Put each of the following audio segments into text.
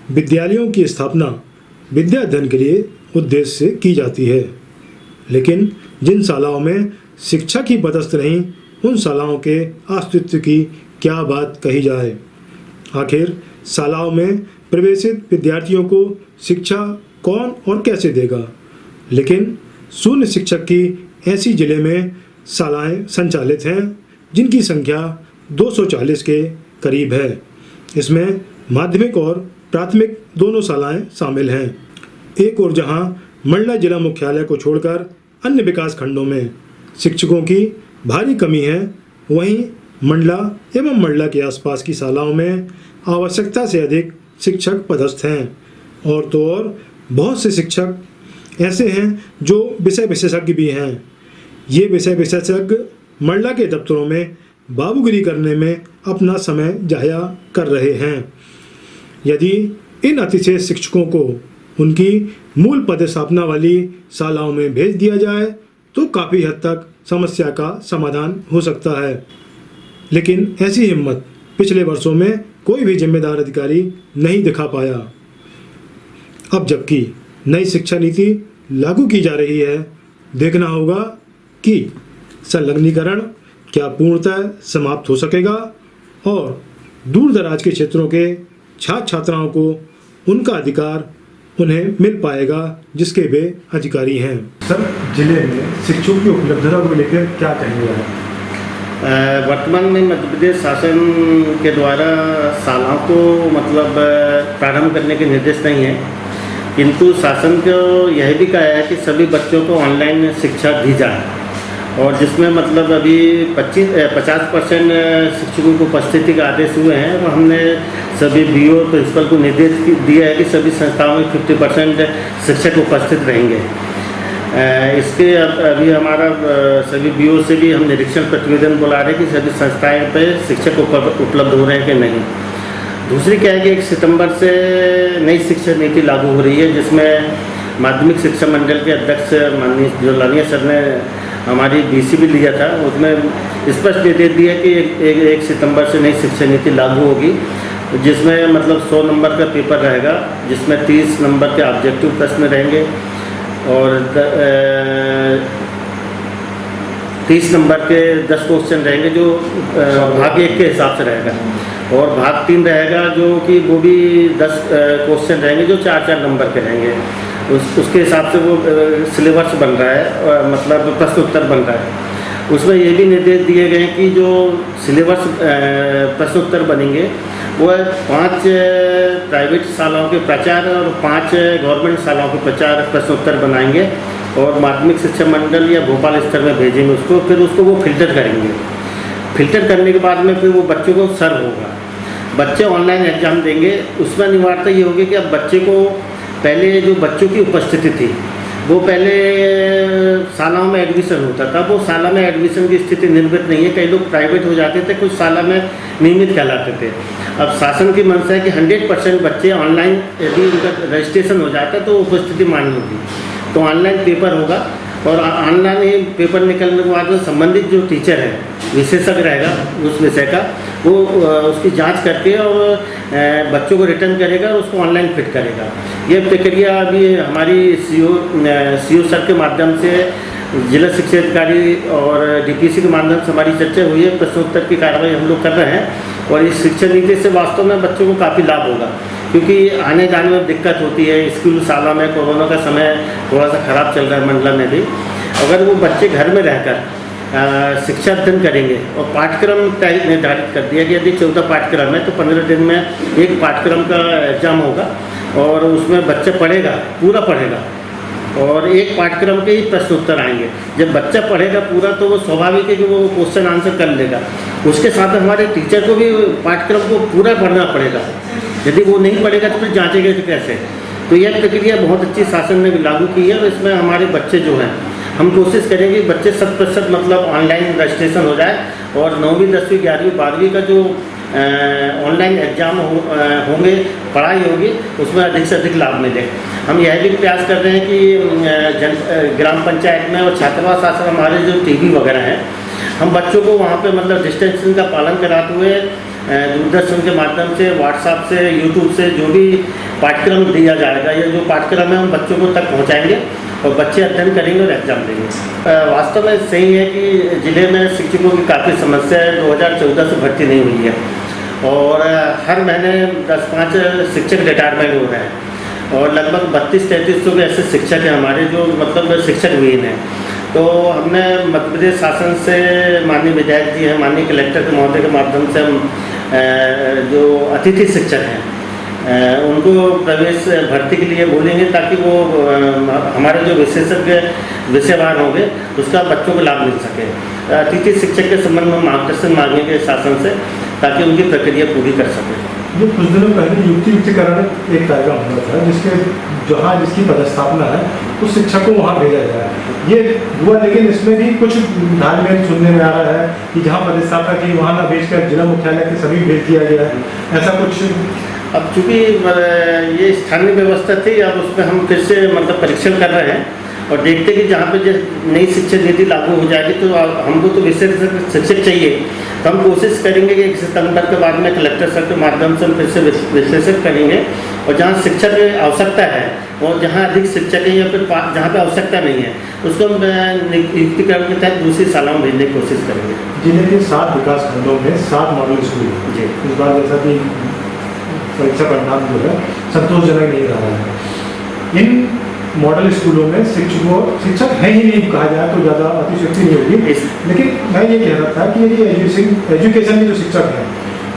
विद्यालयों की स्थापना विद्या अध्ययन के लिए उद्देश्य से की जाती है, लेकिन जिन शालाओं में शिक्षा की पदस्थ नहीं, उन शालाओं के अस्तित्व की क्या बात कही जाए। आखिर शालाओं में प्रवेशित विद्यार्थियों को शिक्षा कौन और कैसे देगा। लेकिन शून्य शिक्षक की ऐसी जिले में शालाएं संचालित हैं जिनकी संख्या 240 के करीब है। इसमें माध्यमिक और प्राथमिक दोनों शालाएं शामिल हैं। एक और जहां मंडला जिला मुख्यालय को छोड़कर अन्य विकास खंडों में शिक्षकों की भारी कमी है, वहीं मंडला एवं मंडला के आसपास की शालाओं में आवश्यकता से अधिक शिक्षक पदस्थ हैं। और तो और बहुत से शिक्षक ऐसे हैं जो विषय विशेषज्ञ भी हैं। ये विषय विशेषज्ञ मंडला के दफ्तरों में बाबूगिरी करने में अपना समय जाया कर रहे हैं। यदि इन अतिशेष शिक्षकों को उनकी मूल पदस्थापना वाली शालाओं में भेज दिया जाए तो काफ़ी हद तक समस्या का समाधान हो सकता है। लेकिन ऐसी हिम्मत पिछले वर्षों में कोई भी जिम्मेदार अधिकारी नहीं दिखा पाया। अब जबकि नई शिक्षा नीति लागू की जा रही है, देखना होगा कि संलग्नीकरण क्या पूर्णतः समाप्त हो सकेगा और दूर दराज के क्षेत्रों के छात्र छात्राओं को उनका अधिकार उन्हें मिल पाएगा जिसके वे अधिकारी हैं। सर, जिले में शिक्षकों की उपलब्धता को लेकर क्या कहेंगे आप? वर्तमान में मध्य प्रदेश शासन के द्वारा शालाओं को मतलब प्रारंभ करने के निर्देश नहीं है, किंतु शासन को यह भी कहा है कि सभी बच्चों को ऑनलाइन शिक्षा दी जाए और जिसमें मतलब अभी 50% शिक्षकों को उपस्थिति का आदेश हुए हैं और हमने सभी बीओ प्रिंसिपल को निर्देश दिया है कि सभी संस्थाओं में 50% शिक्षक उपस्थित रहेंगे। इसके अभी हमारा सभी बीओ से भी हम निरीक्षण प्रतिवेदन बुला रहे हैं कि सभी संस्थाएं पे शिक्षक उपलब्ध हो रहे हैं कि नहीं। दूसरी क्या है कि 1 सितंबर से नई शिक्षा नीति लागू हो रही है, जिसमें माध्यमिक शिक्षा मंडल के अध्यक्ष माननीय जोलानिया सर ने हमारी बीसी भी लिया था। उसमें स्पष्ट निर्देश दिया कि 1 सितंबर से नई शिक्षा नीति लागू होगी, जिसमें मतलब 100 नंबर का पेपर रहेगा, जिसमें 30 नंबर के ऑब्जेक्टिव प्रश्न रहेंगे और 30 नंबर के 10 क्वेश्चन रहेंगे जो भाग 1 के हिसाब से रहेगा और भाग 3 रहेगा जो कि वो भी 10 क्वेश्चन रहेंगे जो 4-4 नंबर के रहेंगे। उसके हिसाब से वो सिलेबस बन रहा है, मतलब प्रश्न उत्तर बन रहा है। उसमें ये भी निर्देश दिए गए कि जो सिलेबस प्रश्न उत्तर बनेंगे वो 5 प्राइवेट शालाओं के प्राचार्य और 5 गवर्नमेंट शालाओं के प्राचार्य प्रश्न उत्तर बनाएंगे और माध्यमिक शिक्षा मंडल या भोपाल स्तर में भेजेंगे उसको। फिर उसको वो फिल्टर करेंगे। फिल्टर करने के बाद में फिर वो बच्चों को सर्व होगा। बच्चे ऑनलाइन एग्जाम देंगे। उसमें अनिवार्यता ये होगी कि अब बच्चे को पहले जो बच्चों की उपस्थिति थी वो पहले शालाओं में एडमिशन होता था, वो शाला में एडमिशन की स्थिति निर्मित नहीं है। कई लोग प्राइवेट हो जाते थे, कुछ शाला में नियमित कहलाते थे। अब शासन की मंशा है कि 100% बच्चे ऑनलाइन यदि उनका रजिस्ट्रेशन हो जाता है तो उपस्थिति मान्य होगी। तो ऑनलाइन पेपर होगा और ऑनलाइन पेपर निकलने के बाद संबंधित जो टीचर है, विशेषज्ञ रहेगा उस विषय का, वो उसकी जांच करके और बच्चों को रिटर्न करेगा और उसको ऑनलाइन फिट करेगा। ये प्रक्रिया अभी हमारी सीओ सर के माध्यम से जिला शिक्षा अधिकारी और डीपीसी के माध्यम से हमारी चर्चा हुई है। प्रश्नोत्तर की कार्रवाई हम लोग कर रहे हैं और इस शिक्षा नीति से वास्तव में बच्चों को काफ़ी लाभ होगा, क्योंकि आने जाने में दिक्कत होती है। स्कूल शाला में कोरोना का समय थोड़ा सा ख़राब चल रहा है मंडला में भी। अगर वो बच्चे घर में रहकर शिक्षा अध्ययन करेंगे और पाठ्यक्रम निर्धारित कर दिया कि यदि 14 पाठ्यक्रम है तो 15 दिन में एक पाठ्यक्रम का एग्जाम होगा और उसमें बच्चा पढ़ेगा, पूरा पढ़ेगा और एक पाठ्यक्रम के ही प्रश्न उत्तर आएंगे। जब बच्चा पढ़ेगा पूरा तो वो स्वाभाविक है कि वो क्वेश्चन आंसर कर लेगा। उसके साथ हमारे टीचर को भी पाठ्यक्रम को पूरा पढ़ना पड़ेगा। यदि वो नहीं पढ़ेगा तो फिर जांचेगा तो कैसे। तो यह प्रक्रिया बहुत अच्छी शासन ने भी लागू की है और इसमें हमारे बच्चे जो हैं, हम कोशिश करेंगे कि बच्चे 100% मतलब ऑनलाइन रजिस्ट्रेशन हो जाए और 9वीं 10वीं 11वीं 12वीं का जो ऑनलाइन एग्जाम होंगे, पढ़ाई होगी, उसमें अधिक से अधिक लाभ मिले। हम यह भी प्रयास कर रहे हैं कि ग्राम पंचायत में और छात्रावास आश्रम हमारे जो टीवी वगैरह हैं, हम बच्चों को वहाँ पे मतलब डिस्टेंसिंग का पालन कराते हुए दूरदर्शन के माध्यम से, व्हाट्सएप से, यूट्यूब से जो भी पाठ्यक्रम दिया जाएगा या जो पाठ्यक्रम है हम बच्चों को तक पहुंचाएंगे और बच्चे अध्ययन करेंगे और एग्जाम देंगे। वास्तव में सही है कि ज़िले में शिक्षकों की काफ़ी समस्या है। 2014 से भर्ती नहीं हुई है और हर महीने 10-5 शिक्षक रिटायरमेंट हो रहे हैं और लगभग 32-33 ऐसे शिक्षक हैं हमारे जो मतलब शिक्षक विहीन हैं। तो हमने मध्य प्रदेश शासन से माननीय विधायक जी हैं, माननीय कलेक्टर के महोदय के माध्यम से हम जो अतिथि शिक्षक हैं उनको प्रवेश भर्ती के लिए बोलेंगे ताकि वो हमारे जो विशेषज्ञ विषयवार होंगे उसका बच्चों को लाभ मिल सके। अतिथि शिक्षक के संबंध में मार्गदर्शन मांगेंगे शासन से ताकि उनकी प्रक्रिया पूरी कर सके। ये कुछ दिनों पहले युक्तिकरण एक कार्यक्रम हुआ था जिसके जहाँ जिसकी पदस्थापना है उस शिक्षक को वहाँ भेजा जाए, ये हुआ, लेकिन इसमें भी कुछ धारणा सुनने में आ रहा है कि जहाँ पदस्थापना की वहाँ ना भेजकर जिला मुख्यालय के सभी भेज दिया गया है, ऐसा कुछ। अब चूँकि ये स्थानीय व्यवस्था थी, अब उसमें हम फिर से मतलब परीक्षण कर रहे हैं और देखते हैं कि जहाँ पे जो नई शिक्षा नीति लागू हो जाएगी तो हमको तो विशेष शिक्षक चाहिए, तो हम कोशिश करेंगे कि 1 सितंबर के बाद में कलेक्टर सर के माध्यम से हम फिर से विशेषज्ञ करेंगे और जहाँ शिक्षक की आवश्यकता है और जहाँ अधिक शिक्षक है या फिर जहाँ पे आवश्यकता नहीं है उसको हम युक्तिकरण के तहत दूसरी शालाओं में भेजने की कोशिश करेंगे। जिले के 7 विकास खंडों में 7 मॉडल स्कूल हैं। जी, इस बार जैसा कि परीक्षा परिणाम जो है संतोषजनक नहीं रहा है। इन मॉडल स्कूलों में शिक्षक है ही नहीं कहा जाए तो ज़्यादा अतिशयोक्ति नहीं होगी, लेकिन मैं ये कह रहा था कि यदि एजुकेशन के जो शिक्षक हैं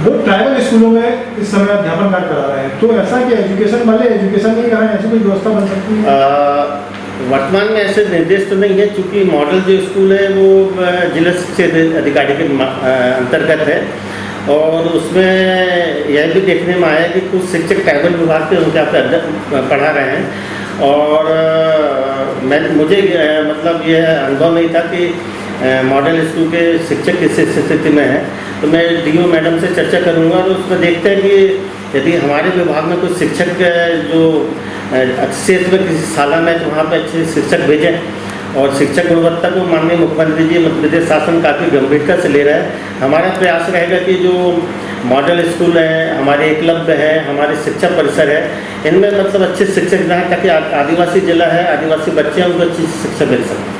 वो ट्राइबल स्कूलों में इस समय अध्यापन कार्य करा रहे हैं, तो ऐसा कि एजुकेशन वाले एजुकेशन नहीं कराएं, ऐसी कोई व्यवस्था बन सकती है? वर्तमान में ऐसे निर्देश तो नहीं है, क्योंकि मॉडल जो स्कूल है वो जिला शिक्षा अधिकारी के अंतर्गत है और उसमें यह भी देखने में आया कि कुछ शिक्षक ट्राइबल विभाग के उनके यहाँ पढ़ा रहे हैं और मुझे मतलब यह अनुभव नहीं था कि मॉडल स्कूल के शिक्षक किस स्थिति में है, तो मैं डीओ मैडम से चर्चा करूंगा और उसमें देखते हैं कि यदि हमारे विभाग में कुछ शिक्षक जो अच्छे में किसी शाला में तो वहाँ पर अच्छे शिक्षक भेजें और शिक्षक गुणवत्ता को माननीय मुख्यमंत्री जी मध्य प्रदेश शासन काफ़ी गंभीरता से ले रहा है। हमारा प्रयास रहेगा कि जो मॉडल स्कूल हैं, हमारे एकलव्य है, हमारे शिक्षा परिसर है, इनमें मतलब अच्छे शिक्षक रहें ताकि आदिवासी जिला है, आदिवासी बच्चे हैं उनको अच्छी शिक्षा मिल सके।